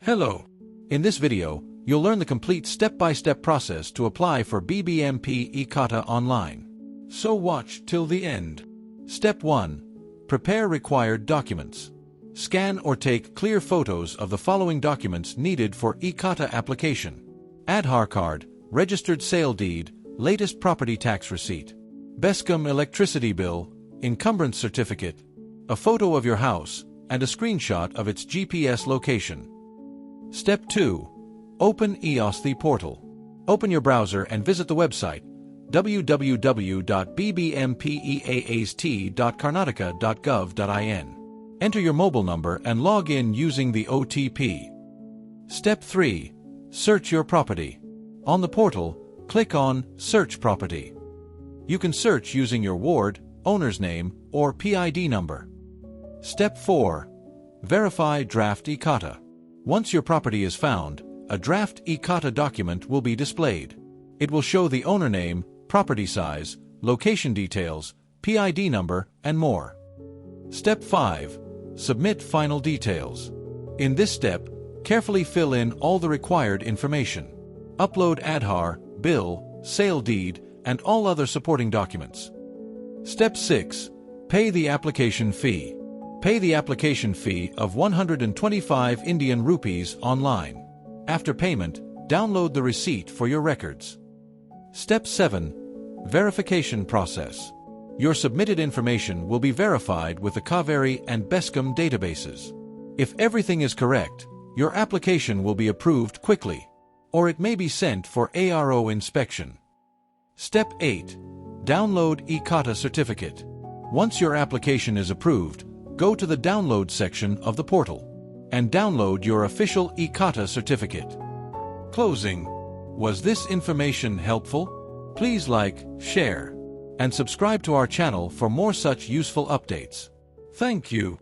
Hello. In this video, you'll learn the complete step-by-step process to apply for BBMP e-Khata online. So watch till the end. Step 1. Prepare required documents. Scan or take clear photos of the following documents needed for e-Khata application: Aadhaar card, registered sale deed, latest property tax receipt, BESCOM electricity bill, encumbrance certificate, a photo of your house, and a screenshot of its GPS location. Step 2. Open e-Aasthi portal. Open your browser and visit the website www.bbmpeaasthi.karnataka.gov.in. Enter your mobile number and log in using the OTP. Step 3. Search your property. On the portal, click on Search Property. You can search using your ward, owner's name, or PID number. Step 4. Verify draft e-Khata. Once your property is found, a draft e-Khata document will be displayed. It will show the owner name, property size, location details, PID number, and more. Step 5. Submit final details. In this step, carefully fill in all the required information. Upload Aadhaar, bill, sale deed, and all other supporting documents. Step 6. Pay the application fee. Pay the application fee of 125 Indian rupees online. After payment, download the receipt for your records. Step 7. Verification process. Your submitted information will be verified with the Kaveri and BESCOM databases. If everything is correct, your application will be approved quickly, or it may be sent for ARO inspection. Step 8. Download e-Khata certificate. Once your application is approved, go to the download section of the portal and download your official e-Khata certificate. Closing. Was this information helpful? Please like, share, and subscribe to our channel for more such useful updates. Thank you.